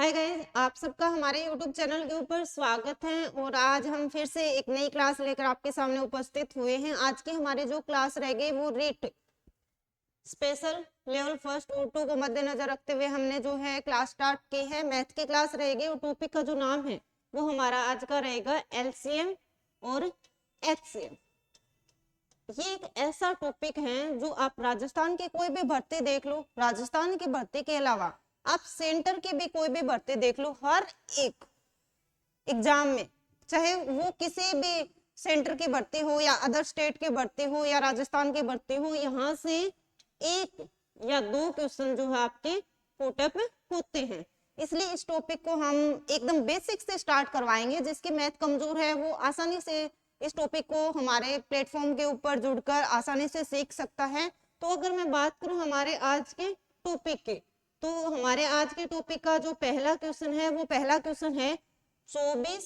Hi guys, आप सबका हमारे YouTube चैनल के ऊपर स्वागत है। और आज हम फिर से एक नई क्लास लेकर आपके सामने उपस्थित हुए हैं। आज की हमारी जो क्लास रहेगी वो रीट स्पेशल लेवल फर्स्ट और टू को मद्देनजर रखते हुए हमने जो है क्लास स्टार्ट की है। मैथ की क्लास रहेगी और टॉपिक का जो नाम है वो हमारा आज का रहेगा एलसीएम और एचसीएम। ये एक ऐसा टॉपिक है जो आप राजस्थान की कोई भी भर्ती देख लो, राजस्थान की भर्ती के अलावा आप सेंटर की भी कोई भी भर्ती देख लो, हर एक एग्जाम में, चाहे वो किसी भी सेंटर की भर्ती हो या अदर स्टेट की भर्ती हो या राजस्थान की भर्ती हो, यहाँ से एक या दो क्वेश्चन जो है आपके पुटअप होते हैं। इसलिए इस टॉपिक को हम एकदम बेसिक से स्टार्ट करवाएंगे। जिसकी मैथ कमजोर है वो आसानी से इस टॉपिक को हमारे प्लेटफॉर्म के ऊपर जुड़कर आसानी से सीख सकता है। तो अगर मैं बात करूं हमारे आज के टॉपिक की, तो हमारे आज के टॉपिक का जो पहला क्वेश्चन है वो पहला क्वेश्चन है 24,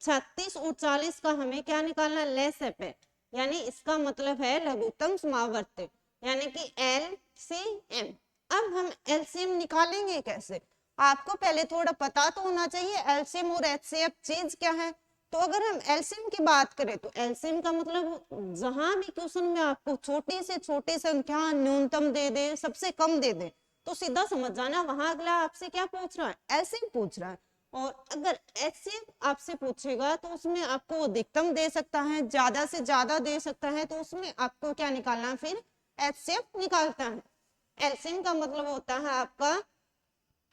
36 और 40 का हमें क्या निकालना, LCM, यानी इसका मतलब है लघुत्तम समावर्त, यानी कि LCM। अब हम LCM निकालेंगे कैसे, आपको पहले थोड़ा पता तो होना चाहिए LCM और HCF चीज क्या है। तो अगर हम LCM की बात करें तो LCM का मतलब जहां भी क्वेश्चन में आपको छोटी से छोटी संख्या न्यूनतम दे दे, सबसे कम दे दे, तो सीधा समझ जाना वहां अगला आपसे क्या पूछ रहा है, LCM पूछ रहा है। और अगर HCF आपसे पूछेगा तो उसमें आपको अधिकतम दे सकता है, ज्यादा से ज्यादा दे सकता है, तो उसमें आपको क्या निकालना है, फिर HCF निकालता है। LCM का मतलब होता है आपका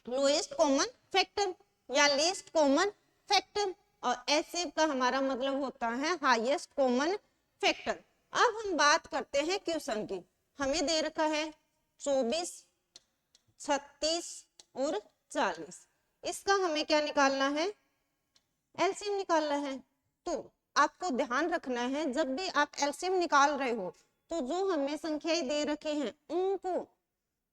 लोएस्ट कॉमन फैक्टर या लीस्ट कॉमन फैक्टर, और HCF का हमारा मतलब होता है हाईएस्ट कॉमन फैक्टर। अब हम बात करते हैं क्वेश्चन की। हमें दे रखा है 24, 36 और 40, इसका हमें क्या निकालना है, एलसीएम निकालना है। तो आपको ध्यान रखना है जब भी आप एलसीएम निकाल रहे हो तो जो हमें संख्याएं दे रखे हैं उनको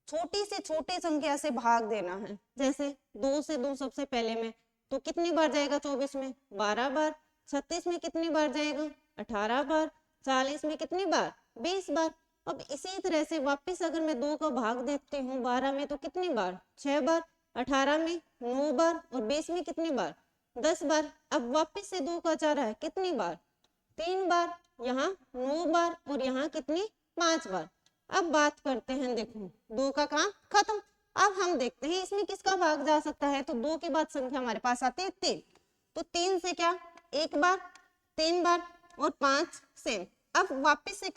छोटी से छोटी संख्या से भाग देना है। जैसे 2 से 2 सबसे पहले में, तो कितनी बार जाएगा 24 में, 12 बार। 36 में कितनी बार जाएगा, 18 बार। 40 में कितनी बार, 20 बार। अब इसी तरह से वापस अगर मैं 2 का भाग देती हूँ 12 में, तो कितनी बार, 6 बार। 18 में 9 बार और 20 में कितनी बार, 10 बार। अब वापस से 2 का जा रहा है कितनी बार, 3 बार। यहाँ 9 बार और यहाँ कितनी, 5 बार। अब बात करते हैं, देखो 2 का काम खत्म। अब हम देखते हैं इसमें किसका भाग जा सकता है। तो 2 के बाद संख्या हमारे पास आती है 3, तो 3 से क्या, 1 बार, 3 बार और 5 सेम। अब वापस से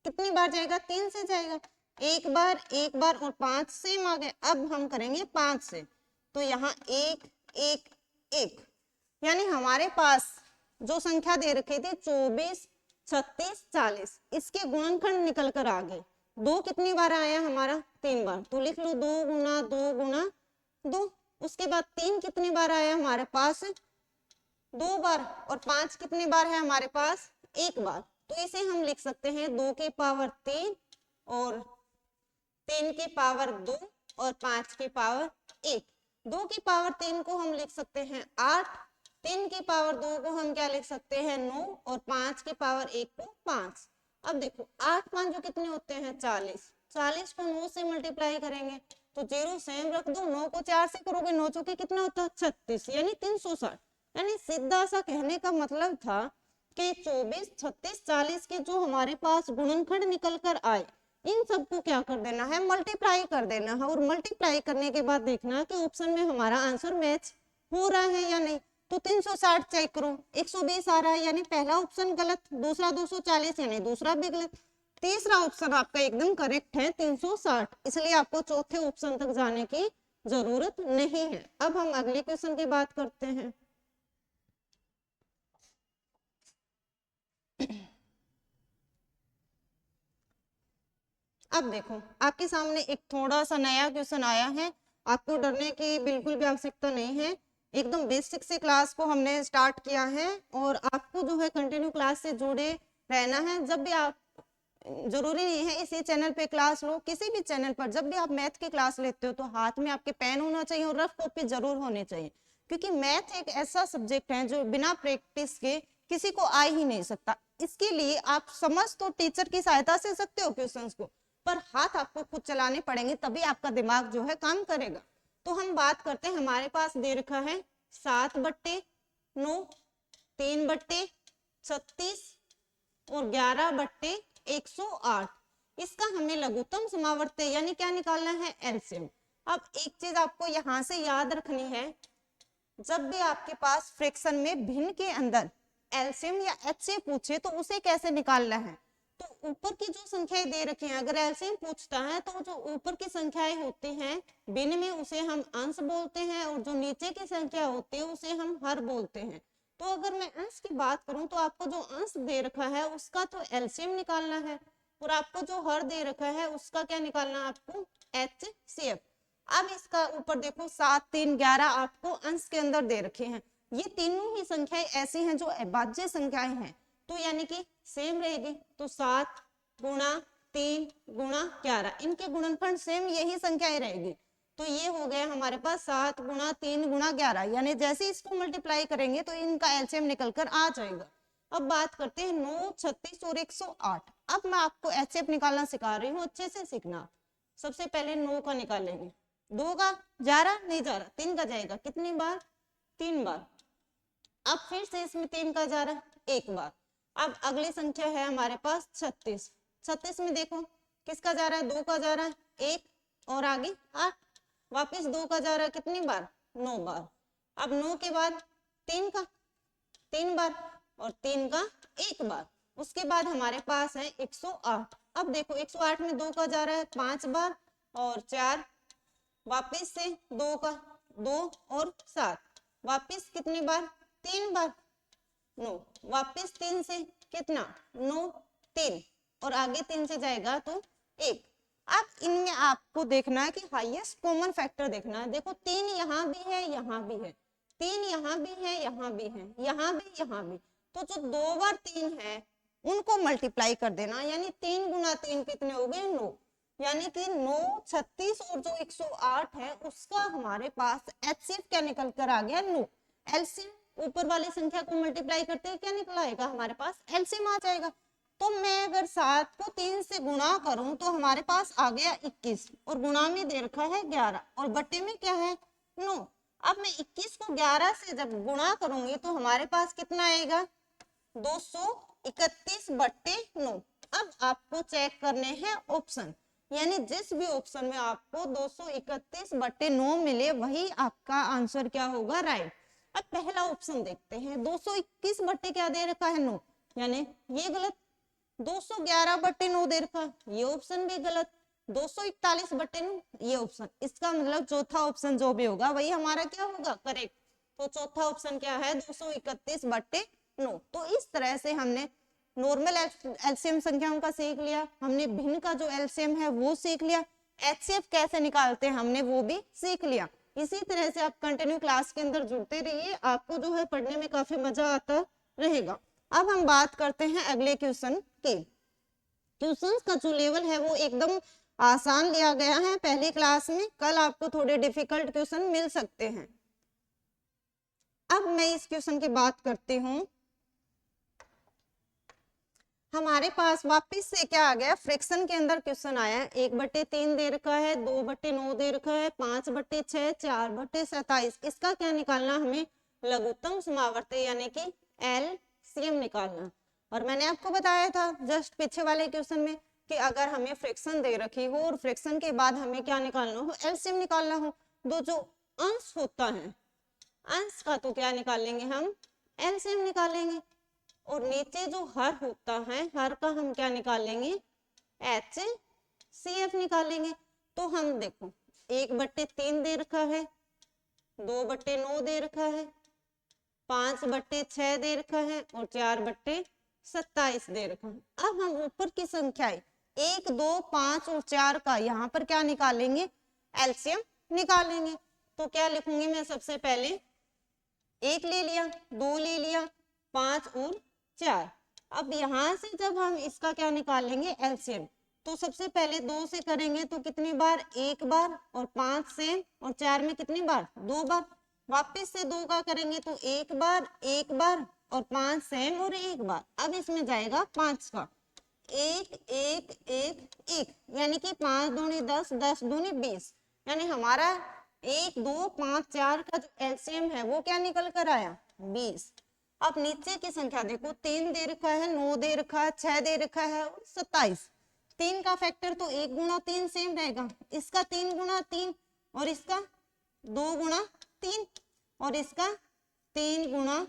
कितनी बार जाएगा, 3 से जाएगा, 1 बार, 1 बार और 5 सेम आ गए। अब हम करेंगे 5 से, तो यहाँ 1 1 1, यानी हमारे पास जो संख्या दे रखी थी 24, 36, 40, इसके गुणनखंड निकल कर आ गए। 2 कितनी बार आया हमारा, 3 बार, तो लिख लो 2 गुना 2 गुना 2। उसके बाद 3 कितनी बार आया हमारे पास, 2 बार। और 5 कितनी बार है हमारे पास, 1 बार। तो इसे हम लिख सकते हैं 2 की पावर 3 और 3 की पावर 2 और 5 की पावर 1। 2 की पावर 3 को हम लिख सकते हैं 8, 3 की पावर 2 को हम क्या लिख सकते हैं 9 और 5 की पावर 1 को 5। अब देखो 8 5 जो कितने होते हैं 40, 40 को 9 से मल्टीप्लाई करेंगे तो 0 सेम रख दो। 9 को 4 से करोगे 9 चौके कितना होता है 36, यानी 360। यानी सीधा सा कहने का मतलब था कि 24, 36, 40 के जो हमारे पास गुणनखंड निकल कर आए, इन सबको क्या कर देना है, मल्टीप्लाई कर देना है। और मल्टीप्लाई करने के बाद देखना कि ऑप्शन में हमारा आंसर मैच हो रहा है या नहीं। तो 360 चेक करो, 120 आ रहा है यानी पहला ऑप्शन गलत, दूसरा 240 यानी दूसरा भी गलत, तीसरा ऑप्शन आपका एकदम करेक्ट है 360। इसलिए आपको चौथे ऑप्शन तक जाने की जरूरत नहीं है। अब हम अगले क्वेश्चन की बात करते हैं। अब देखो आपके सामने एक थोड़ा सा नया क्वेश्चन आया है। आपको डरने की बिल्कुल भी आवश्यकता नहीं है, एकदम बेसिक से क्लास को हमने स्टार्ट किया है और आपको जो है कंटिन्यू क्लास से जुड़े रहना है। जब भी आप, जरूरी नहीं है इसी चैनल पे क्लास लो, किसी भी चैनल पर जब भी आप मैथ की क्लास लेते हो तो हाथ में आपके पेन होना चाहिए और रफ कॉपी जरूर होनी चाहिए, क्योंकि मैथ एक ऐसा सब्जेक्ट है जो बिना प्रैक्टिस के किसी को आ ही नहीं सकता। इसके लिए आप समझ तो टीचर की सहायता से सकते हो क्वेश्चंस को, पर हाथ आपको खुद चलाने पड़ेंगे, तभी आपका दिमाग जो है काम करेगा। तो हम बात करते हैं, हमारे पास दे रखा है 7/9, 3/36 और 11/108। इसका हमें लघुत्तम समावर्ती यानी क्या निकालना है, एलसीएम। अब एक चीज आपको यहाँ से याद रखनी है, जब भी आपके पास फ्रैक्शन में भिन्न के अंदर एलसीएम या एचसीएफ पूछे तो उसे कैसे निकालना है। तो ऊपर की जो संख्याएं दे रखी हैं, अगर एलसीएम पूछता है तो जो ऊपर की संख्याएं होती हैं भिन्न में उसे हम अंश बोलते हैं, और जो नीचे की संख्या होती है उसे हम हर बोलते हैं। तो अगर मैं अंश की बात करूं तो आपको जो अंश दे रखा है उसका तो एलसीएम निकालना है, और आपको जो हर दे रखा है उसका क्या निकालना है, आपको एचसीएफ। अब इसका ऊपर देखो 7, 3, 11 आपको अंश के अंदर दे रखे हैं। ये तीनों ही संख्याएं ऐसी हैं जो अभाज्य संख्याएं हैं, तो यानी कि सेम रहेगी। तो 7 गुणा 3 गुणा 11, इनके गुणनफल सेम यही संख्याएं रहेगी। तो ये हो गया हमारे पास 7 गुणा 3 गुणा 11, यानी जैसे इसको मल्टीप्लाई करेंगे तो इनका एलसीएम निकल कर आ जाएगा। अब बात करते हैं 9, 36 और 108। अब मैं आपको एचसीएफ निकालना सिखा रही हूँ, अच्छे से सीखना। सबसे पहले 9 का निकालेंगे, 2 का जा रहा नहीं जा रहा, 3 का जाएगा, कितनी बार, 3 बार। अब फिर से इसमें 3 का जा रहा, 1 बार। अब अगली संख्या है हमारे पास 36। 36 में देखो किसका जा रहा है, 2 का जा रहा है, 1 और आगे 8, वापस 2 का जा रहा है, कितनी बार, 9 बार। अब 9 के बाद 3 का 3 बार और 3 का 1 बार। उसके बाद हमारे पास है 108। अब देखो 108 में 2 का जा रहा है 5 बार और 4, वापिस से 2 का 2 और 7, वापिस कितनी बार, 3 बार, 9, वापिस 3 से कितना, 9, 3 और आगे 3 से जाएगा तो 1। अब इनमें आपको देखना है कि हाईएस्ट कॉमन फैक्टर देखना है। देखो 3 यहाँ भी है, यहाँ भी है, 3 यहाँ भी है, यहाँ भी है, यहाँ भी, यहाँ भी। तो जो 2 बार 3 है उनको मल्टीप्लाई कर देना, यानी 3 गुना 3 कितने हो गए, 9, यानी कि 9, 36 और जो 108 है उसका हमारे पास एचसीएफ क्या निकल कर आ गया, 9। एलसीएम ऊपर वाली संख्या को मल्टीप्लाई करते हैं क्या निकल आएगा, हमारे पास एलसीएम आ जाएगा। तो मैं अगर 7 को 3 से गुणा करूं तो हमारे पास आ गया 21, और गुणा में दे रखा है 11 और बट्टे में क्या है, 9। अब मैं 21 को 11 से जब गुणा करूंगी तो हमारे पास कितना आएगा, 231/9। अब आपको चेक करने हैं ऑप्शन, यानी जिस भी ऑप्शन में आपको 231/9 मिले वही आपका आंसर क्या होगा, राइट। अब पहला ऑप्शन देखते हैं, 221 बट्टे क्या दे रखा है, 9, यानी ये गलत। 211/9 दे रखा, ये ऑप्शन भी गलत। 241/9 ये ऑप्शन, इसका मतलब चौथा ऑप्शन जो भी होगा वही हमारा क्या होगा, करेक्ट। तो चौथा ऑप्शन क्या है, 231/9। तो इस तरह से हमने नॉर्मल एलसीएम संख्याओं का सीख लिया, हमने भिन्न का जो एलसीएम है वो सीख लिया, एचसीएफ कैसे निकालते हैं हमने वो भी सीख लिया। इसी तरह से आप कंटिन्यू क्लास के अंदर जुड़ते रहिए, आपको जो है पढ़ने में काफी मजा आता रहेगा। अब हम बात करते हैं अगले क्वेश्चन की। क्वेश्चंस का जो लेवल है वो एकदम आसान लिया गया है पहली क्लास में, कल आपको थोड़े डिफिकल्ट क्वेश्चन मिल सकते हैं। अब मैं इस क्वेश्चन की बात करती हूँ, हमारे पास वापस से क्या आ गया, फ्रैक्शन के अंदर क्वेश्चन आया है। 1/3 दे रखा है, 2/9 दे रखा है, 5/6, 4/27। इसका क्या निकालना, हमें लघुत्तम समावर्ती यानी कि एलसीएम निकालना। और मैंने आपको बताया था जस्ट पीछे वाले क्वेश्चन में कि अगर हमें फ्रैक्शन दे रखी हो और फ्रैक्शन के बाद हमें क्या निकालना हो, एलसीएम निकालना हो, तो जो अंश होता है अंश का तो क्या निकालेंगे हम, एलसीएम निकालेंगे, और नीचे जो हर होता है हर का हम क्या निकालेंगे, एचसीएफ निकालेंगे। तो हम देखो 1/3 दे रखा है, 2/9 दे रखा है, 5/6 दे रखा है और 4/27 दे रखा है। अब हम ऊपर की संख्याएं 1, 2, 5 और 4 का यहाँ पर क्या निकालेंगे, एलसीएम निकालेंगे। तो क्या लिखूंगी मैं, सबसे पहले 1 ले लिया, 2 ले लिया, 5 और 4। अब यहां से जब हम इसका क्या निकालेंगे, एलसीएम, तो सबसे पहले 2 से करेंगे तो कितनी बार, 1 बार, और 5 से और 4 में कितनी बार, 2 बार। वापस से 2 का करेंगे तो 1 बार, 1 बार और 5 सेम और 1 बार। अब इसमें जाएगा 5 का, 1 1 1 1, यानी कि 5 दूनी 10, 10 दूनी 20, यानी हमारा 1 2 5 4 का जो एलसीएम है वो क्या निकल कर आया 20। अब नीचे की संख्या देखो, 3 दे रखा है, 9 दे रखा है, 6 दे रखा है और 27। 3 का फैक्टर तो 1 गुना 3 सेम रहेगा, इसका 3 गुना 3 और इसका 2 गुना 3 और इसका 3 गुना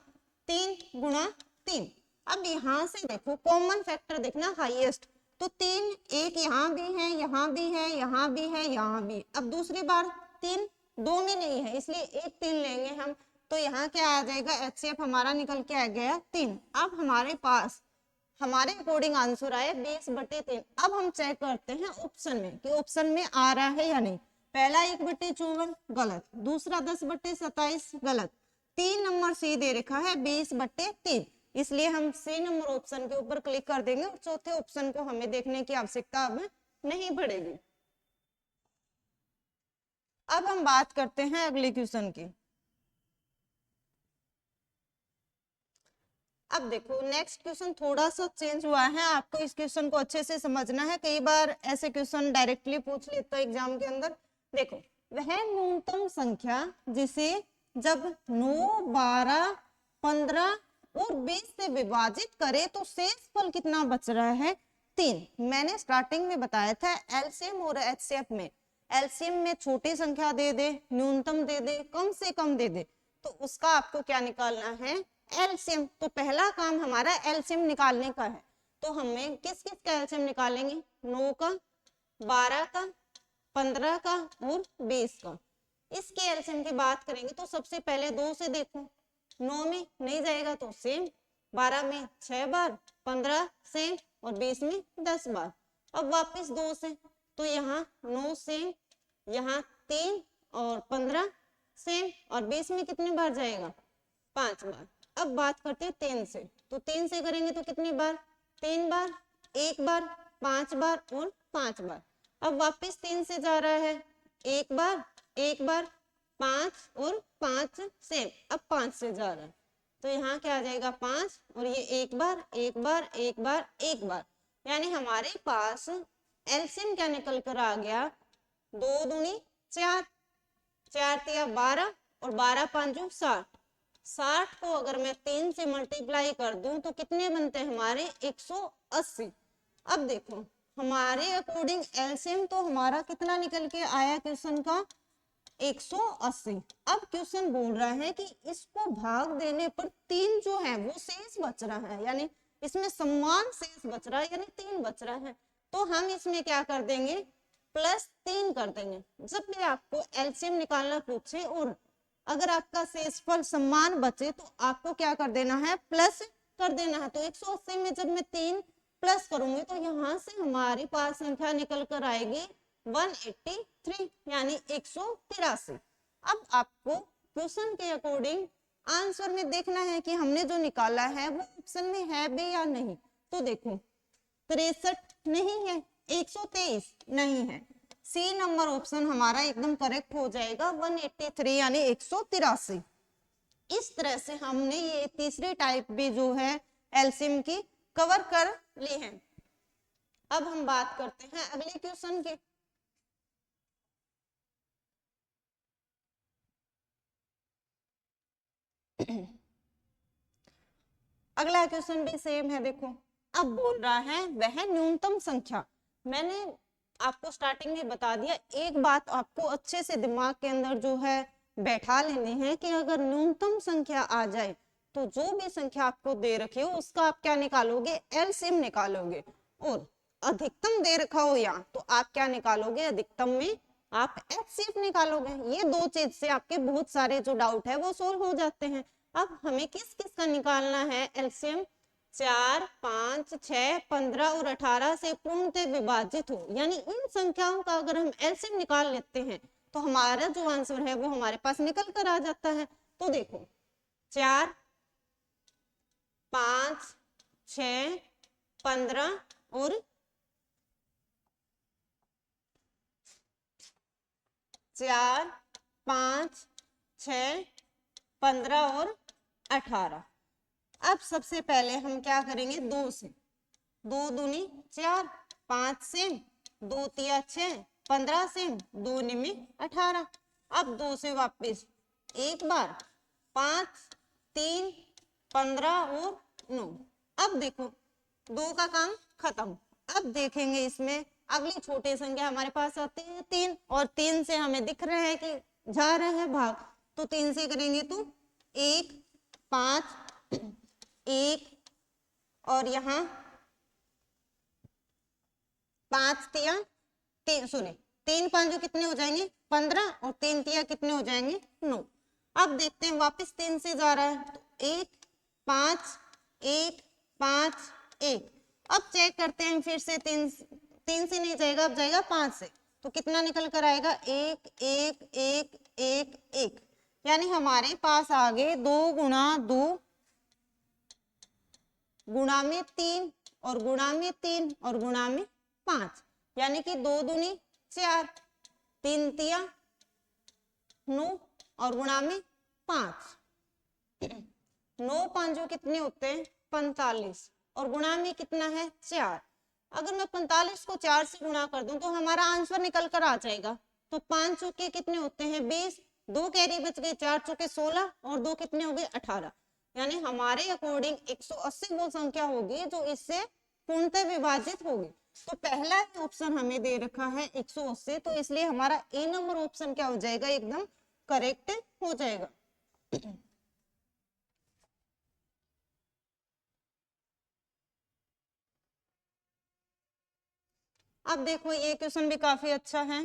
3 गुना 3। अब यहाँ से देखो कॉमन फैक्टर देखना हाईएस्ट, तो 3 एक यहाँ भी है, यहाँ भी है, यहाँ भी है, यहाँ भी। अब दूसरी बार 3 2 में नहीं है, इसलिए एक 3 लेंगे हम, तो यहाँ क्या आ जाएगा एचसीएफ हमारा निकल के आ गया 3। अब हमारे पास हमारे अकॉर्डिंग आंसर आया 20/3। अब हम चेक करते हैं ऑप्शन में कि ऑप्शन में आ रहा है या नहीं। पहला 1/54 गलत, दूसरा 10/27 गलत, 3 नंबर सी दे रखा है 20/3, इसलिए हम सी नंबर ऑप्शन के ऊपर क्लिक कर देंगे और चौथे ऑप्शन को हमें देखने की आवश्यकता अब नहीं पड़ेगी। अब हम बात करते हैं अगले क्वेश्चन की। अब देखो नेक्स्ट क्वेश्चन थोड़ा सा चेंज हुआ है, आपको इस क्वेश्चन को अच्छे से समझना है। कई बार ऐसे क्वेश्चन डायरेक्टली पूछ लेता है एग्जाम के अंदर। देखो, वह न्यूनतम संख्या जिसे जब 9 12 15 और 20 से विभाजित करे तो शेष फल कितना बच रहा है 3। मैंने स्टार्टिंग में बताया था एलसीएम और एचसीएफ में, एलसीएम में छोटी संख्या दे दे, न्यूनतम दे दे, कम से कम दे दे, तो उसका आपको क्या निकालना है एलसीएम। तो पहला काम हमारा एलसीएम निकालने का है, तो हमें किस किस का एलसीएम निकालेंगे 9 का, 12 का, 15 का और 20 का। इसके एलसीएम की बात करेंगे तो सबसे पहले 2 से देखो, 9 में नहीं जाएगा तो सेम, 12 में 6 बार, 15 सेम और 20 में 10 बार। अब वापस 2 से, तो यहाँ 9 सेम, यहाँ 3 और 15 सेम और 20 में कितनी बार जाएगा 5 बार। अब बात करते हैं 3 से, तो 3 से करेंगे तो कितनी बार 3 बार, 1 बार, 5 बार और 5 बार। अब वापस 3 से जा रहा है, 1 बार, 1 बार, 5 और 5 सेम, अब 5 से जा रहा है, तो यहाँ क्या आ जाएगा 5 और ये 1 बार, 1 बार, 1 बार, 1 बार। यानी हमारे पास एलसीएम क्या निकल कर आ गया 2 दूनी 4, 4 तिया 12 और 12 5 60। 60 को अगर मैं 3 से मल्टीप्लाई कर दूं तो कितने बनते हैं हमारे 180। अब देखो हमारे अकॉर्डिंग एलसीएम तो हमारा कितना निकल के आया क्वेश्चन का 180। अब क्वेश्चन बोल रहा है कि इसको भाग देने पर 3 जो है वो शेष बच रहा है, यानी इसमें समान शेष बच रहा है, यानी 3 बच रहा है। तो हम इसमें क्या कर देंगे +3 कर देंगे। जब भी आपको एलसीएम निकालना पूछे और अगर आपका शेषफल समान बचे तो आपको क्या कर देना है प्लस कर देना है। तो 180 में जब मैं 3 प्लस करूंगी तो यहाँ से हमारे पास संख्या निकल कर आएगी 183 यानी 183। अब आपको क्वेश्चन के अकॉर्डिंग आंसर में देखना है कि हमने जो निकाला है वो ऑप्शन में है भी या नहीं। तो देखो 63 नहीं है, 123 नहीं है, सी नंबर ऑप्शन हमारा एकदम करेक्ट हो जाएगा 183 यानी 183। इस तरह से हमने ये तीसरी टाइप भी जो है एलसीएम की कवर कर ली है। अब हम बात करते हैं अगले क्वेश्चन की। अगला क्वेश्चन भी सेम है। देखो अब बोल रहा है वह न्यूनतम संख्या, मैंने आपको स्टार्टिंग में बता दिया, एक बात आपको अच्छे से दिमाग के अंदर जो है बैठा लेनी है कि अगर न्यूनतम संख्या आ जाए तो जो भी संख्या आपको दे रखी हो उसका आप क्या निकालोगे एलसीएम निकालोगे, और अधिकतम दे रखा हो यहाँ तो आप क्या निकालोगे अधिकतम में आप एचसीएफ निकालोगे। ये दो चीज से आपके बहुत सारे जो डाउट है वो सोल्व हो जाते हैं। अब हमें किस किस का निकालना है एलसीएम 4 5 6 15 और 18 से पूर्णतः विभाजित हो, यानी इन संख्याओं का अगर हम एलसीएम निकाल लेते हैं तो हमारा जो आंसर है वो हमारे पास निकल कर आ जाता है। तो देखो 4 5 6 15 और 4 5 6 15 और 18। अब सबसे पहले हम क्या करेंगे 2 से, 2 दूनी 4, 5 सेम, 2 तिया 6, 15 सेम, 2 निमी 18। अब 2 से वापस एक बार, 5, 3, 15 और 9। अब देखो 2 का काम खत्म। अब देखेंगे इसमें अगली छोटी संख्या हमारे पास आती है 3, और 3 से हमें दिख रहा है कि जा रहे हैं भाग, तो 3 से करेंगे तो 1, 5, 1 और यहाँ 5 तिया 3, सुने 3 5 कितने हो जाएंगे 15, और 3 तिया कितने हो जाएंगे 9। अब देखते हैं वापस 3 से जा रहा है तो 1, 5, 1, 5, 1। अब चेक करते हैं फिर से 3 से नहीं जाएगा, अब जाएगा 5 से, तो कितना निकल कर आएगा 1, 1, 1, 1, 1। यानी हमारे पास आ गए 2 गुणा 2 गुणा में 3 और गुणा में 3 और गुणा में 5, यानी कि 2 दूनी 4, 3 तिया 9 और गुणा में 5। 9 5 कितने होते हैं 45, और गुणा में कितना है 4। अगर मैं 45 को 4 से गुणा कर दूं तो हमारा आंसर निकल कर आ जाएगा। तो 5 चौके कितने होते हैं 20, 2 कैरी बच गए, 4 चौके 16 और 2 कितने हो गए 18। यानी हमारे अकॉर्डिंग 180 वो संख्या होगी जो इससे पूर्णतः विभाजित होगी। तो पहला ऑप्शन हमें दे रखा है 180, तो इसलिए हमारा ए नंबर ऑप्शन क्या हो जाएगा, एकदम करेक्ट हो जाएगा। अब देखो ये क्वेश्चन भी काफी अच्छा है।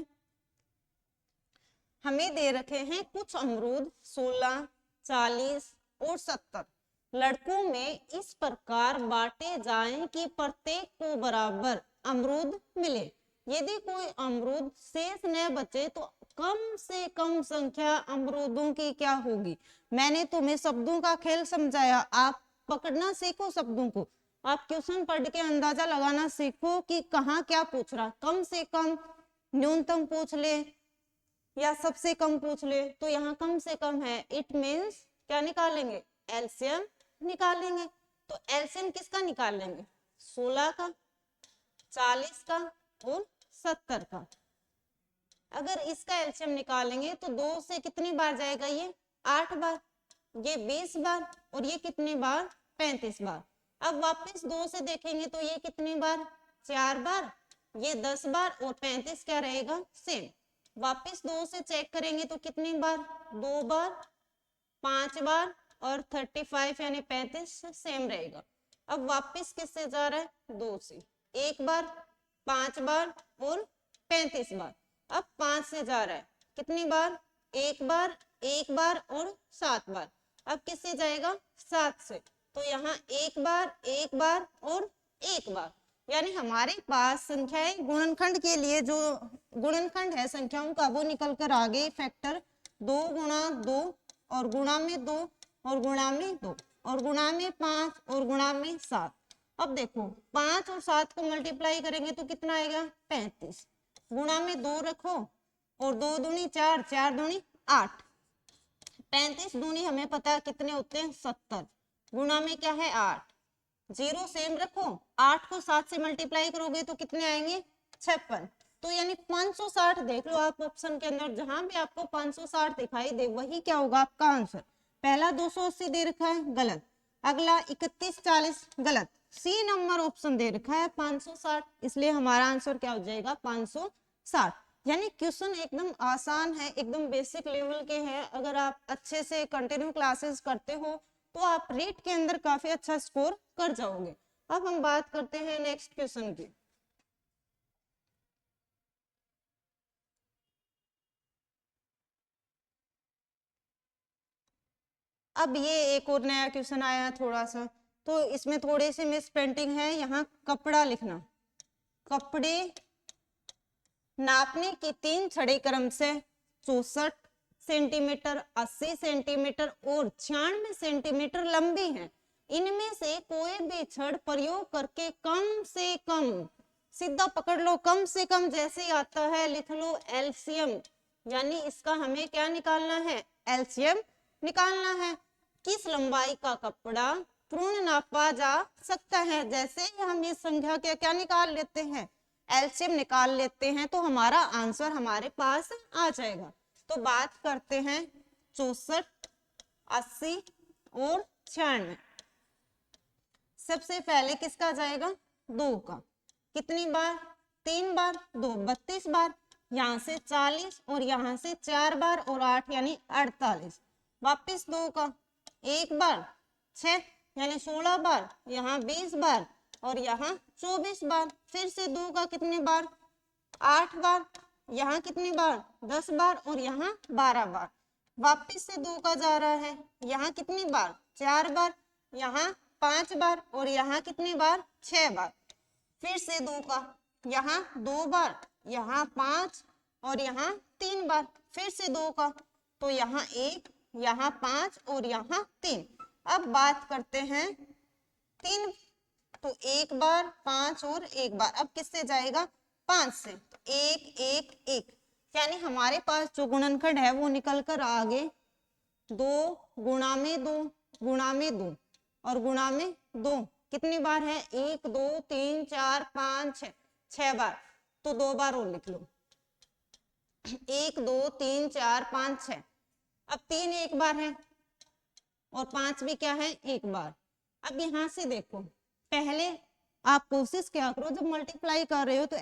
हमें दे रखे हैं कुछ अमरूद 16, 40 और 70 लड़कों में इस प्रकार बांटे जाएं कि प्रत्येक को बराबर अमरूद मिले। यदि कोई अमरूद शेष न बचे तो कम से कम संख्या अमरूदों की क्या होगी। मैंने तुम्हें शब्दों का खेल समझाया, आप पकड़ना सीखो शब्दों को। आप क्वेश्चन पढ़ के अंदाजा लगाना सीखो कि कहाँ क्या पूछ रहा, कम से कम, न्यूनतम पूछ ले या सबसे कम पूछ ले। तो यहाँ कम से कम है, इट मीन्स क्या निकालेंगे, एलसीएम निकालेंगे। तो एलसीएम किसका निकालेंगे, 16 का, 40 का और 70 का। अगर इसका एलसीएम निकालेंगे तो 2 से कितनी बार जाएगा, ये 8 बार, ये 20 बार और ये कितनी बार 35 बार। अब वापस 2 से देखेंगे तो ये कितनी बार 4 बार, ये 10 बार और 35 क्या रहेगा सेम। वापस 2 से चेक करेंगे तो कितनी बार 2 बार, 5 बार और 35 यानी 35 सेम रहेगा। अब वापस किससे जा रहा है 2 से, 1 बार, 5 बार और 35 बार। अब 5 से जा रहा है कितनी बार, 1 बार, 1 बार और 7 बार। अब किससे जाएगा 7 से, तो यहाँ 1 बार, 1 बार और 1 बार। यानी हमारे पास संख्याएं गुणनखंड के लिए जो गुणनखंड है संख्याओं का वो निकल कर आ गए फैक्टर 2 गुणा 2 और गुणा में 2 और गुणा में 2 और गुणा में 5 और गुणा में 7। अब देखो 5 और 7 को मल्टीप्लाई करेंगे तो कितना आएगा 35, गुणा में 2 रखो और 2 दूनी 4, 4 दूनी 8, 35 दूनी हमें पता है कितने होते हैं 70, गुणा में क्या है 8, 0 सेम रखो, 8 को 7 से मल्टीप्लाई करोगे तो कितने आएंगे 56। तो यानी 560 देख लो आप ऑप्शन के अंदर, जहां भी आपको 560 दिखाई दे वही क्या होगा आपका आंसर। पहला 280 दे रखा है गलत, अगला 31 40 गलत, सी नंबर ऑप्शन दे रखा है 560, इसलिए हमारा आंसर क्या हो जाएगा 560। यानी क्वेश्चन एकदम आसान है, एकदम बेसिक लेवल के हैं। अगर आप अच्छे से कंटिन्यू क्लासेस करते हो तो आप रीट के अंदर काफी अच्छा स्कोर कर जाओगे। अब हम बात करते हैं नेक्स्ट क्वेश्चन की। अब ये एक और नया क्वेश्चन आया थोड़ा सा, तो इसमें थोड़ी सी मिस प्रिंटिंग है। यहाँ कपड़ा लिखना, कपड़े नापने की 3 छड़ी क्रम से 64 सेंटीमीटर, 80 सेंटीमीटर और 96 सेंटीमीटर लंबी है। इनमें से कोई भी छड़ प्रयोग करके कम से कम, सीधा पकड़ लो, कम से कम जैसे आता है लिख लो एलसीएम, यानी इसका हमें क्या निकालना है एलसीएम निकालना है। किस लंबाई का कपड़ा पूर्ण नापा जा सकता है। जैसे ही हम इस संख्या के क्या निकाल लेते हैं एलसीएम निकाल लेते हैं तो हमारा आंसर हमारे पास आ जाएगा। तो बात करते हैं 64, 80 और 96। सबसे पहले किसका जाएगा? 2 का। कितनी बार? 3 बार, 2 32 बार, यहाँ से 40 और यहाँ से 4 बार और 8 यानी 48। वापिस 2 का, 1 बार 6 यानी 16 बार, यहाँ 20 बार और यहाँ 24 बार। फिर से 2 का कितनी बार? 8 बार, यहाँ कितनी बार? 10 बार और यहाँ 12 बार। वापिस से 2 का जा रहा है, यहाँ कितनी बार? 4 बार, यहाँ 5 बार और यहाँ कितनी बार? 6 बार। फिर से 2 का, यहाँ 2 बार, यहाँ 5 और यहाँ 3 बार। फिर से 2 का, तो यहाँ 1, यहाँ 5 और यहाँ 3। अब बात करते हैं 3, तो 1 बार, 5 और 1 बार। अब किससे जाएगा? 5 से, तो 1 1 1 यानी हमारे पास जो गुणनखंड है वो निकल कर आगे 2 गुणा में 2 गुणा में 2 और गुणा में 2 कितनी बार है? 1 2 3 4 5 6, 6 बार। तो 2 बार और लिख लो, 1 2 3 4 5 6। अब 3 1 बार है और 5 भी क्या है? 1 बार। अब यहाँ से देखो, पहले आप कोशिश क्या करो, जब मल्टीप्लाई कर रहे हो तो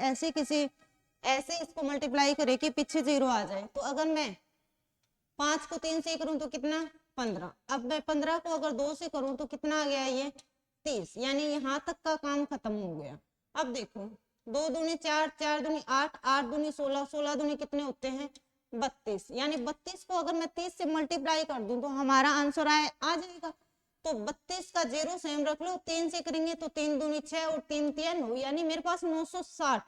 ऐसे इसको मल्टीप्लाई करे कि पीछे 0 आ जाए। तो अगर मैं 5 को 3 से करूं तो कितना? 15। अब मैं 15 को अगर 2 से करूं तो कितना आ गया? ये 30, यानी यहाँ तक का काम खत्म हो गया। अब देखो, 2 दूनी 4, 4 दूनी 8, 8 दूनी 16, 16 दूनी कितने होते हैं? 32। यानी 32 को अगर मैं 30 से मल्टीप्लाई कर दूं तो हमारा आंसर आ जाएगा। तो 32 का 0 सेम रख लो, 3 से करेंगे तो 3 दूनी 6 और 3 तिया 9, यानी मेरे पास 960।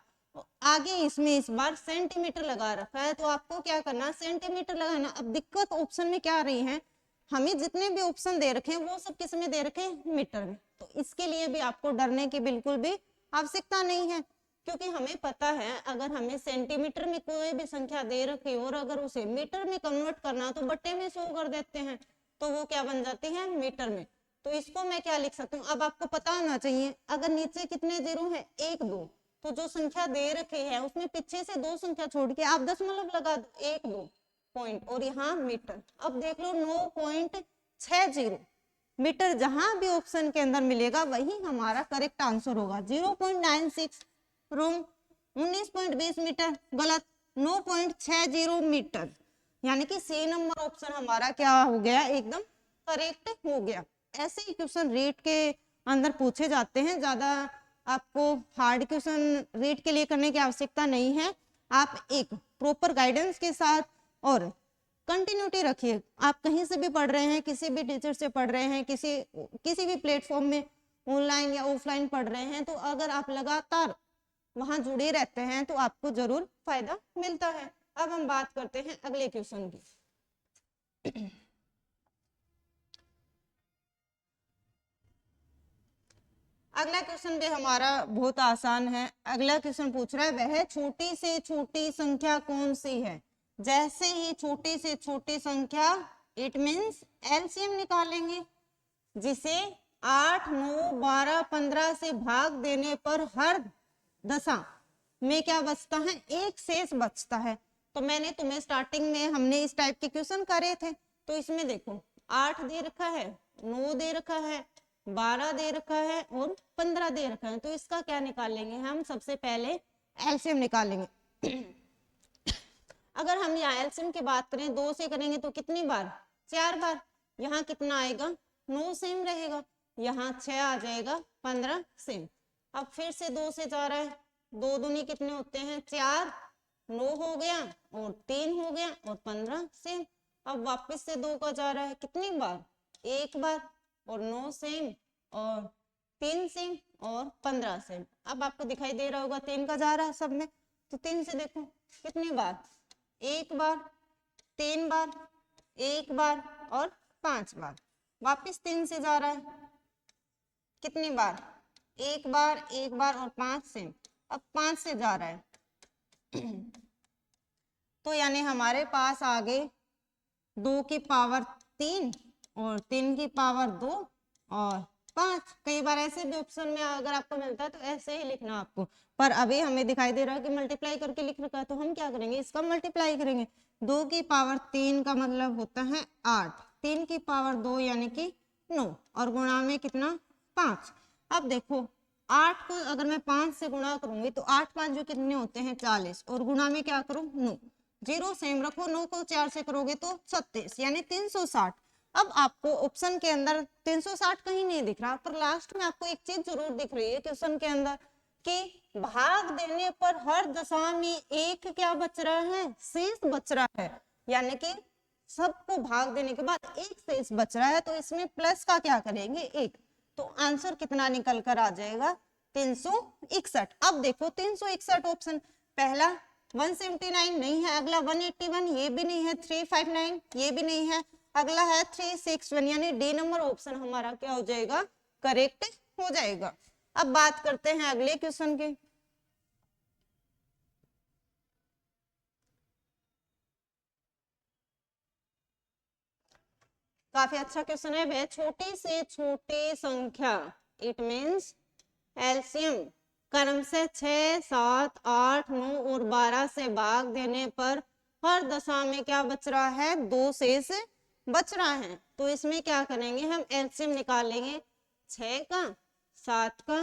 आगे इसमें इस बार सेंटीमीटर लगा रखा है, तो आपको क्या करना? सेंटीमीटर लगाना। अब दिक्कत ऑप्शन में क्या आ रही है, हमें जितने भी ऑप्शन दे रखे हैं वो सब किस में दे रखे हैं? मीटर में। तो इसके लिए भी आपको डरने की बिल्कुल भी आवश्यकता नहीं है, क्योंकि हमें पता है अगर हमें सेंटीमीटर में कोई भी संख्या दे रखी और अगर उसे मीटर में कन्वर्ट करना तो बट्टे में शो कर देते हैं, तो वो क्या बन जाती है? मीटर में। तो इसको मैं क्या लिख सकती हूँ? अब आपको पता होना चाहिए, अगर नीचे कितने 0 है? 1 2, तो जो संख्या दे रखी है उसमें पीछे से 2 संख्या छोड़ के आप दशमलव लगा दो, 1 2 पॉइंट और यहाँ मीटर। अब देख लो 9.60 मीटर, जहां भी ऑप्शन के अंदर मिलेगा वही हमारा करेक्ट आंसर होगा। 0.96 रूम 19.20 मीटर गलत, 9.60 मीटर, यानी कि सी नंबर ऑप्शन हमारा क्या हो गया? एकदम करेक्ट हो गया। ऐसे ही क्वेश्चन रीट के अंदर पूछे जाते हैं, ज्यादा आपको हार्ड क्वेश्चन रीट के लिए करने की आवश्यकता नहीं है। आप एक प्रॉपर गाइडेंस के साथ और कंटिन्यूटी रखिए। आप कहीं से भी पढ़ रहे हैं, किसी भी टीचर से पढ़ रहे हैं, किसी भी प्लेटफॉर्म में ऑनलाइन या ऑफलाइन पढ़ रहे हैं, तो अगर आप लगातार वहां जुड़े रहते हैं तो आपको जरूर फायदा मिलता है। अब हम बात करते हैं अगले क्वेश्चन की। अगला क्वेश्चन भी हमारा बहुत आसान है। अगला क्वेश्चन पूछ रहा है वह छोटी से छोटी संख्या कौन सी है? जैसे ही छोटी से छोटी संख्या, इट मीन्स एलसीएम निकालेंगे, जिसे 8 9 12 15 से भाग देने पर हर दशा में क्या बचता है? एक शेष बचता है। तो मैंने तुम्हें स्टार्टिंग में हमने इस टाइप के क्वेश्चन करे थे, तो इसमें देखो 8 दे रखा है, 9 दे रखा है, 12 दे रखा है और 15 दे रखा है। तो इसका क्या निकालेंगे हम? सबसे पहले एलसीएम निकालेंगे। अगर हम यहाँ एलसीएम की बात करें, 2 से करेंगे तो कितनी बार? 4 बार। यहाँ कितना आएगा? 9 सेम रहेगा, यहाँ 6 आ जाएगा, 15 सेम। अब फिर से 2 से जा रहा है, 2 दूनी कितने होते हैं? 4, 9 हो गया और 3 हो गया और 15 सेम। अब वापस से 2 का जा रहा है, कितनी बार? 1 बार और 9 सेम और 3 सेम और 15 सेम। अब आपको दिखाई दे रहा होगा 3 का जा रहा है सब में, तो 3 से देखो कितनी बार? 1 बार, 3 बार, 1 बार और 5 बार। वापस 3 से जा रहा है, कितनी बार? 1 बार, 1 बार और 5 सेम। अब 5 से जा रहा है, तो यानी हमारे पास आगे 2 की पावर 3 और 3 की पावर 2 और 5। कई बार ऐसे भी ऑप्शन में अगर आपको मिलता है तो ऐसे ही लिखना आपको, पर अभी हमें दिखाई दे रहा है कि मल्टीप्लाई करके लिख रखा है, तो हम क्या करेंगे? इसका मल्टीप्लाई करेंगे। 2 की पावर 3 का मतलब होता है 8, 3 की पावर 2 यानी कि 9 और गुणा में कितना 5। अब देखो 8 को अगर मैं 5 से गुणा करूंगी तो 8 5 जो कितने होते हैं 40 और गुणा में क्या करूं 9, जीरो सेम रखो, 9 को 4 से करोगे तो 36 यानी 360। अब आपको ऑप्शन के अंदर 360 कहीं नहीं दिख रहा, पर लास्ट में आपको एक चीज जरूर दिख रही है क्वेश्चन के अंदर कि भाग देने पर हर दशा में एक क्या बच रहा है, शेष बच रहा है, यानी कि सबको भाग देने के बाद एक शेष बच रहा है, तो इसमें प्लस का क्या करेंगे 1, तो आंसर कितना निकल कर आ जाएगा 361। अब देखो 361 ऑप्शन पहला 179 नहीं है, अगला 181 ये भी नहीं है, 359 ये भी नहीं है, अगला है 361 यानी डी नंबर ऑप्शन हमारा क्या हो जाएगा करेक्ट हो जाएगा। अब बात करते हैं अगले क्वेश्चन की। काफी अच्छा क्वेश्चन है, वह छोटी से छोटी संख्या इट मीन्स एलसीएम क्रमशः 6 7 8 9 और 12 से भाग देने पर हर दशा में क्या बच रहा है 2 शेष बच रहा है, तो इसमें क्या करेंगे हम एलसीएम निकालेंगे 6 का 7 का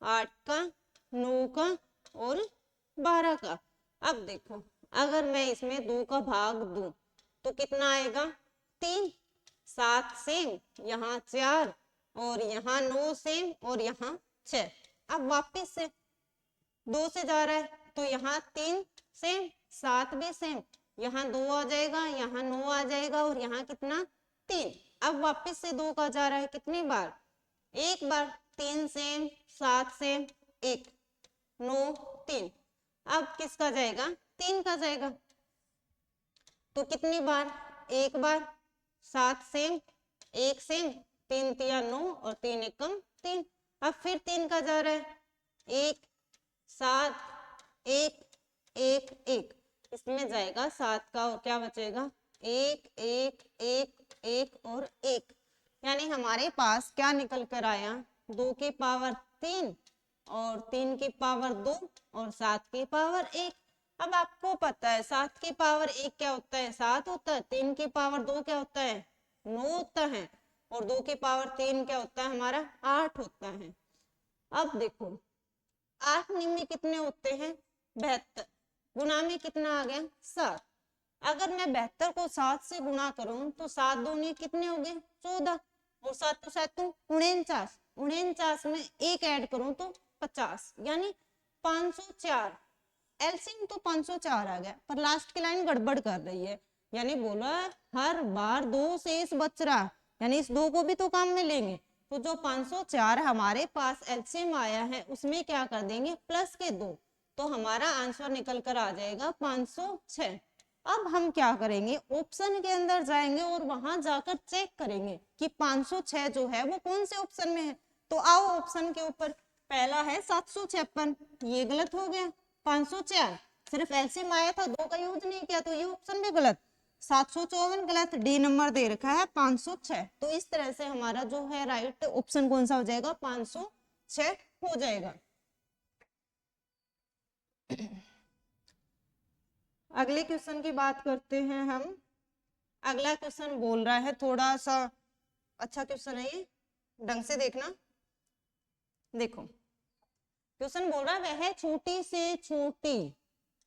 8 का 9 का और 12 का। अब देखो अगर मैं इसमें 2 का भाग दूं तो कितना आएगा 3, 7 सेम, यहाँ 4 और यहाँ 9 सेम और यहाँ 6। अब वापिस से 2 से जा रहा है तो यहाँ 3 सेम, 7 भी सेम, यहाँ 2 आ जाएगा, यहाँ 9 आ जाएगा और यहाँ कितना 3। अब वापिस से 2 का जा रहा है कितनी बार, एक बार, 3 सेम, 7 सेम, 1 9 3। अब किसका जाएगा 3 का जाएगा, तो कितनी बार, एक बार, 7 सेम, 1 सेम, 3 तिया 9 और 3 एकम 3। अब फिर 3 का जा रहा है 1 7 1 1 1, इसमें जाएगा 7 का और क्या बचेगा 1 1 1 1 और 1, यानी हमारे पास क्या निकल कर आया 2 की पावर 3 और 3 की पावर 2 और 7 की पावर 1। अब आपको पता है 7 की पावर 1 क्या होता है 7 होता है, 3 की पावर 2 क्या होता है 9 होता है और 2 की पावर 3 क्या होता है हमारा 8 होता है। अब देखो 8 में कितने होते हैं 72, गुणा में कितना आ गया 7। अगर मैं 72 को 7 से गुणा करूं तो 7 दूनी कितने हो गए 14 और 7 तो 7 49, 49 में एक ऐड करूं तो 50 यानी 504। एलसीएम तो 504 आ गया, पर लास्ट की लाइन गड़बड़ कर रही है, यानी बोला हर बार 2 शेष बच रहा, यानी इस 2 को भी तो काम में लेंगे, तो जो 504 हमारे पास एलसीएम आया है उसमें क्या कर देंगे प्लस के 2, तो हमारा आंसर निकल कर आ जाएगा 506। अब हम क्या करेंगे ऑप्शन के अंदर जाएंगे और वहां जाकर चेक करेंगे कि 506 जो है वो कौन से ऑप्शन में है। तो आओ ऑप्शन के ऊपर, पहला है 756, ये गलत हो गया, 504 सिर्फ एलसीएम आया था 2 का यूज नहीं किया, तो ये ऑप्शन भी गलत, 754 गलत, डी नंबर दे रखा है 506। तो इस तरह से हमारा जो है राइट ऑप्शन कौन सा हो जाएगा 506 हो जाएगा। अगले क्वेश्चन की बात करते हैं हम। अगला क्वेश्चन बोल रहा है थोड़ा सा अच्छा क्वेश्चन है ये, ढंग से देखना। देखो क्वेश्चन बोल रहा है वह छोटी से छोटी,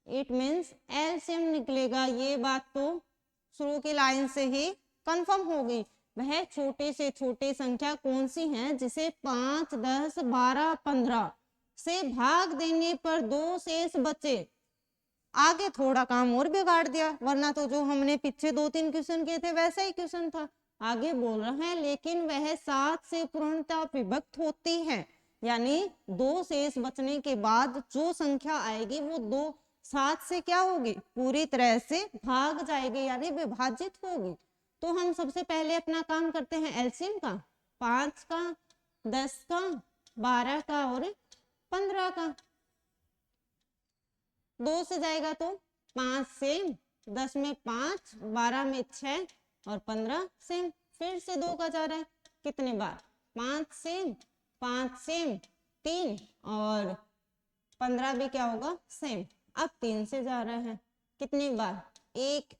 इट मीन्स एलसीएम निकलेगा, ये बात तो शुरू की लाइन से ही कंफर्म हो गई। वह छोटी से छोटी संख्या कौन सी है जिसे 5 10 12 15 से भाग देने पर 2 शेष बचे। आगे थोड़ा काम और बिगाड़ दिया, वरना तो जो हमने पीछे 2-3 क्वेश्चन किए थे वैसा ही क्वेश्चन था। आगे बोल रहा है लेकिन वह 7 से पूर्णतः विभक्त होती है, यानी 2 शेष बचने के बाद जो संख्या आएगी वो 7 से क्या होगी पूरी तरह से भाग जाएगी, यानी विभाजित होगी। तो हम सबसे पहले अपना काम करते हैं एलसीएम का, 5 का 10 का 12 का और 15 का। 2 से जाएगा तो 5 सेम, 10 में 5, 12 में 6 और 15 सेम। फिर से 2 का जा रहा है कितने बार 5 सेम 5 सेम 3 और 15 भी क्या होगा सेम। अब 3 से जा रहा है कितनी बार एक,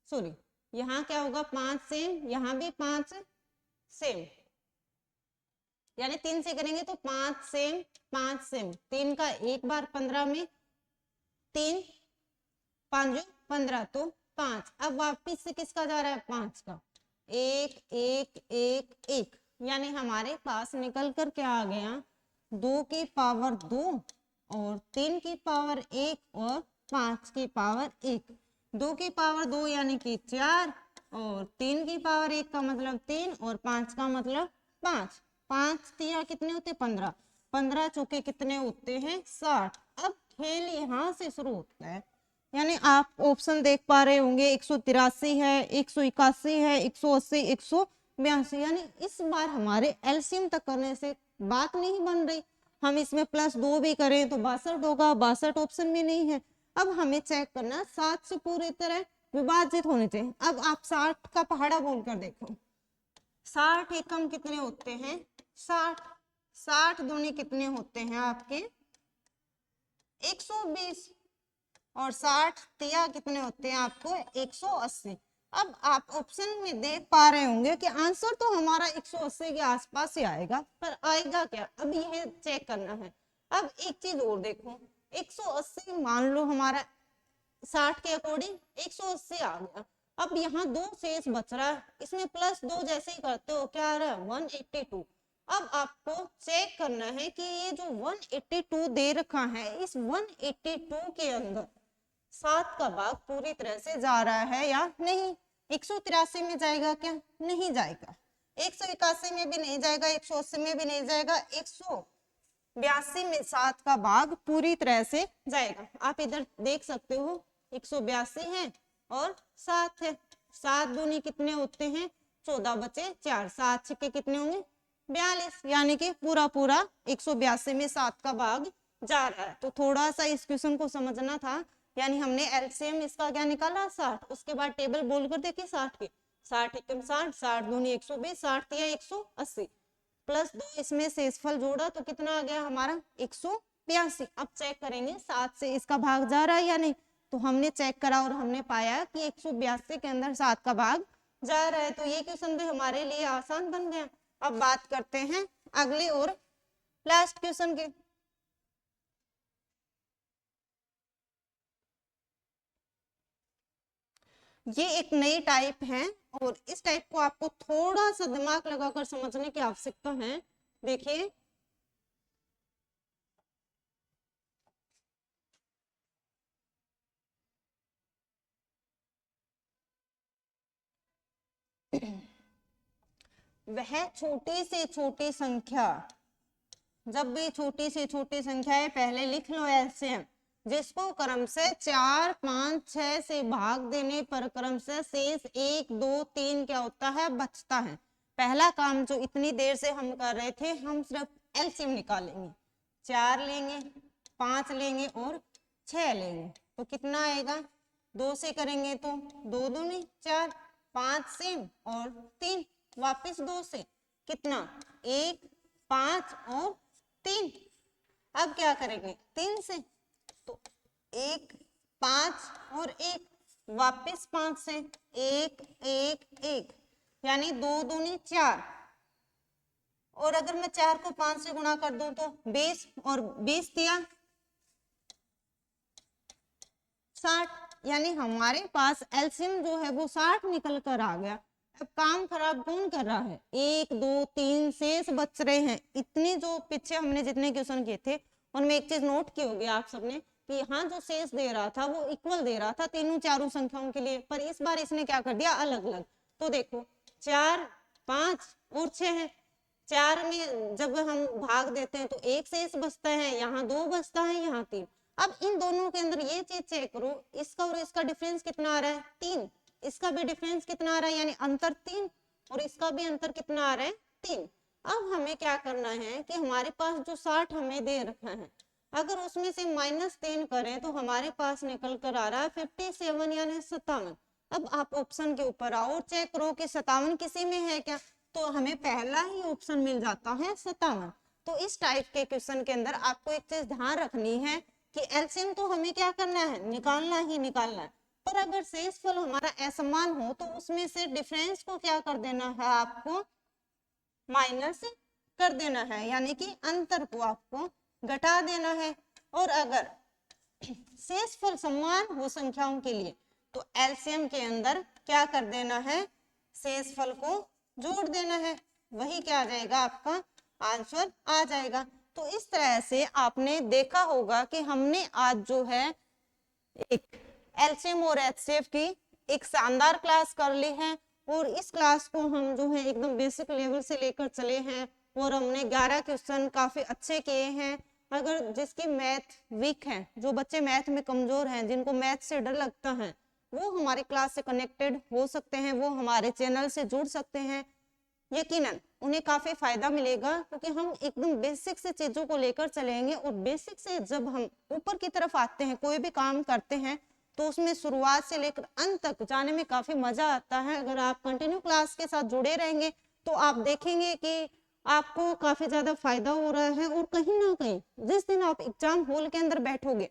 सॉरी यहाँ क्या होगा 5 सेम, यहाँ भी 5 सेम, यानी 3 से करेंगे तो 5 सेम 5 सेम, 3 का एक बार 15 में 3 5 15 तो 5। अब वापिस से किसका जा रहा है 5 का, 1 1 1 1, यानी हमारे पास निकल कर क्या आ गया 2 की पावर 2 और 3 की पावर 1 और 5 की पावर 1। 2 की पावर 2 यानी कि 4 और 3 की पावर 1 का मतलब 3 और 5 का मतलब 5। 5 तिया कितने होते 15, 15 चौके कितने होते हैं 60। अब खेल यहाँ से शुरू होता है, यानी आप ऑप्शन देख पा रहे होंगे 183 है, 181 है, 180, 182, यानी इस बार हमारे एलसीएम तक करने से बात नहीं बन रही। हम इसमें +2 भी करें तो 62 होगा, 62 ऑप्शन में नहीं है। अब हमें चेक करना 7 से पूरी तरह विभाजित होने चाहिए। अब आप 60 का पहाड़ा बोलकर देखो, 60 एकम कितने होते हैं 60, 60 दूनी कितने होते हैं आपके 120 और 60 तिया कितने होते हैं आपको 180। अब आप ऑप्शन में देख पा रहे होंगे कि आंसर तो हमारा 180 के आसपास ही आएगा, पर आएगा क्या अब यह चेक करना है। अब एक चीज और देखो, 180 मान लो हमारा 60 के अकॉर्डिंग 180 आ गया। अब यहाँ 2 शेष बच रहा है, इसमें +2 जैसे ही करते हो क्या आ रहा है 182। अब आपको चेक करना है कि ये जो 182 दे रखा है, इस 182 के अंदर 7 का भाग पूरी तरह से जा रहा है या नहीं। 183 में जाएगा क्या, नहीं जाएगा। 181 में भी नहीं जाएगा, 180 में भी नहीं जाएगा, 182 में 7 का भाग पूरी तरह से जाएगा। आप इधर देख सकते हो 182 है और 7 है, 7 दूनी कितने होते हैं 14 बचे 4, 7 छक्के कितने होंगे 42, यानी कि पूरा पूरा 182 में 7 का भाग जा रहा है। तो थोड़ा सा इस क्वेश्चन को समझना था, यानी हमने एलसीएम इसका क्या निकाला 60, उसके बाद टेबल बोल कर देखिए 60 की, 60 एकम 60, 60 दूनी 120, 60 तिया 180, +2 इसमें शेषफल जोड़ा तो कितना आ गया हमारा 182। अब चेक करेंगे 7 से इसका भाग जा रहा है या नहीं, तो हमने चेक करा और हमने पाया कि 182 के अंदर 7 का भाग जा रहा है, तो ये क्वेश्चन भी हमारे लिए आसान बन गया। अब बात करते हैं अगले और लास्ट क्वेश्चन के। ये एक नई टाइप है और इस टाइप को आपको थोड़ा सा दिमाग लगाकर समझने की आवश्यकता है। देखिए वह छोटी से छोटी संख्या, जब भी छोटी से छोटी संख्या है पहले लिख लो एलसीएम, जिसको क्रम से 4 5 6 से भाग देने पर क्रम से शेष 1 2 3 क्या होता है बचता है। पहला काम जो इतनी देर से हम कर रहे थे, हम सिर्फ एलसीएम निकालेंगे, 4 लेंगे 5 लेंगे और 6 लेंगे, तो कितना आएगा 2 से करेंगे तो 2 दूनी 4, 5 सेम और 3 वापिस 2 से कितना 1 5 और 3। अब क्या करेंगे 3 से तो 1 5 और 1 वापिस 5 से 1 1 1, यानी 2 दूनी 4, और अगर मैं 4 को 5 से गुणा कर दूं तो 20 और 20 दिया 60, यानी हमारे पास एलसीएम जो है वो 60 निकल कर आ गया। अब काम खराब कौन कर रहा है, 1 2 3 शेष बच रहे हैं। इतनी जो पीछे हमने जितने क्वेश्चन किए थे उनमें एक चीज नोट की होगी आप सबने कि यहाँ जो शेष दे रहा था वो इक्वल दे रहा था तीनों चारों संख्याओं के लिए, पर इस बार इसने क्या कर दिया अलग अलग। तो देखो 4 5 और 6 है, 4 में जब हम भाग देते हैं तो 1 शेष बचता है, यहाँ 2 बचता है, यहाँ 3। अब इन दोनों के अंदर ये चीज चेक करो, इसका और इसका डिफरेंस कितना आ रहा है 3, इसका भी डिफरेंस कितना आ रहा है यानी अंतर 3, और इसका भी अंतर कितना आ रहा है 3। अब हमें क्या करना है कि हमारे पास जो 60 हमें दे रखा है, अगर उसमें से -3 करें तो हमारे पास निकल कर आ रहा है 57 यानी 57। अब आप ऑप्शन के ऊपर आओ और चेक करो कि 57 किसी में है क्या, तो हमें पहला ही ऑप्शन मिल जाता है 57। तो इस टाइप के क्वेश्चन के अंदर आपको एक चीज ध्यान रखनी है कि एलसीएम तो हमें क्या करना है निकालना ही निकालना है, पर अगर शेषफल हमारा असमान हो तो उसमें से डिफरेंस को क्या कर देना है, आपको माइनस कर देना है, यानी कि अंतर को आपको घटा देना है। और अगर शेषफल समान हो संख्याओं के लिए तो एलसीएम के अंदर क्या कर देना है, शेषफल को जोड़ देना है, वही क्या आ जाएगा, आपका आंसर आ जाएगा। तो इस तरह से आपने देखा होगा कि हमने आज जो है एक एलसीएम और एचसीएफ की एक शानदार क्लास कर ली है, और इस क्लास को हम जो है एकदम बेसिक लेवल से लेकर चले हैं, और हमने 11 क्वेश्चन काफी अच्छे किए हैं। अगर जिसकी मैथ वीक है, जो बच्चे मैथ में कमजोर हैं, जिनको मैथ से डर लगता है, वो हमारी क्लास से कनेक्टेड हो सकते हैं, वो हमारे चैनल से जुड़ सकते हैं। यकीनन उन्हें काफी फायदा मिलेगा, क्योंकि हम एकदम बेसिक से चीजों को लेकर चलेंगे, और बेसिक से जब हम ऊपर की तरफ आते हैं, कोई भी काम करते हैं, तो उसमें शुरुआत से लेकर अंत तक जाने में काफी मजा आता है। अगर आप कंटिन्यू क्लास के साथ जुड़े रहेंगे तो आप देखेंगे कि आपको काफी ज्यादा फायदा हो रहा है, और कहीं ना कहीं जिस दिन आप एग्जाम हॉल के अंदर बैठोगे,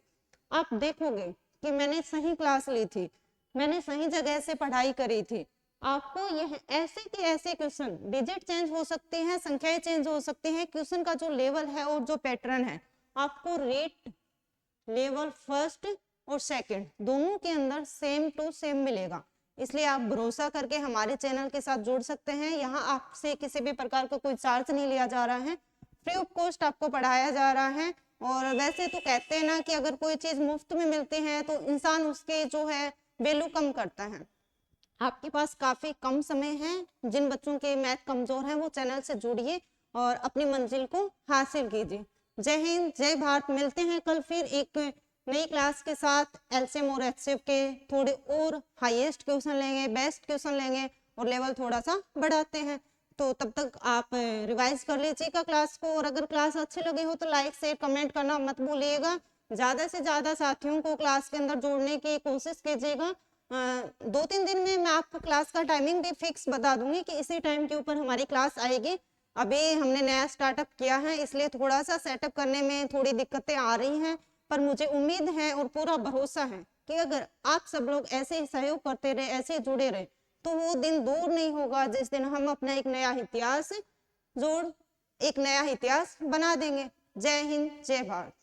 आप देखोगे कि मैंने सही क्लास ली थी, मैंने सही जगह से पढ़ाई करी थी। आपको यह ऐसे के ऐसे क्वेश्चन, डिजिट चेंज हो सकते हैं, संख्याएं चेंज हो सकती हैं, क्वेश्चन का जो लेवल है और जो पैटर्न है, आपको रेट लेवल फर्स्ट और सेकंड दोनों के अंदर सेम टू सेम मिलेगा। इसलिए आप भरोसा करके हमारे चैनल के साथ जुड़ सकते हैं। यहाँ आपसे किसी भी प्रकार का कोई चार्ज नहीं लिया जा रहा है, फ्री ऑफ कॉस्ट आपको पढ़ाया जा रहा है। और वैसे तो कहते हैं ना कि अगर कोई चीज मुफ्त में मिलती है तो इंसान उसके जो है वैल्यू कम करता है। आपके पास काफी कम समय है, जिन बच्चों के मैथ कमजोर है वो चैनल से जुड़िए और अपनी मंजिल को हासिल कीजिए। जय हिंद, जय भारत। मिलते हैं कल फिर एक नई क्लास के साथ। एलसीएम और एचसीएफ के थोड़े और हाईएस्ट क्वेश्चन लेंगे, बेस्ट क्वेश्चन लेंगे, और लेवल थोड़ा सा बढ़ाते हैं। तो तब तक आप रिवाइज कर लीजिएगा क्लास को, और अगर क्लास अच्छी लगी हो तो लाइक शेयर कमेंट करना मत भूलिएगा। ज्यादा से ज्यादा साथियों को क्लास के अंदर जोड़ने की कोशिश कीजिएगा। 2-3 दिन में मैं आपको क्लास का टाइमिंग भी फिक्स बता दूंगी कि इसी टाइम के ऊपर हमारी क्लास आएगी। अभी हमने नया स्टार्टअप किया है, इसलिए थोड़ा सा सेटअप करने में थोड़ी दिक्कतें आ रही हैं, पर मुझे उम्मीद है और पूरा भरोसा है कि अगर आप सब लोग ऐसे ही सहयोग करते रहे, ऐसे जुड़े रहे, तो वो दिन दूर नहीं होगा जिस दिन हम अपना एक नया इतिहास बना देंगे। जय हिंद, जय भारत।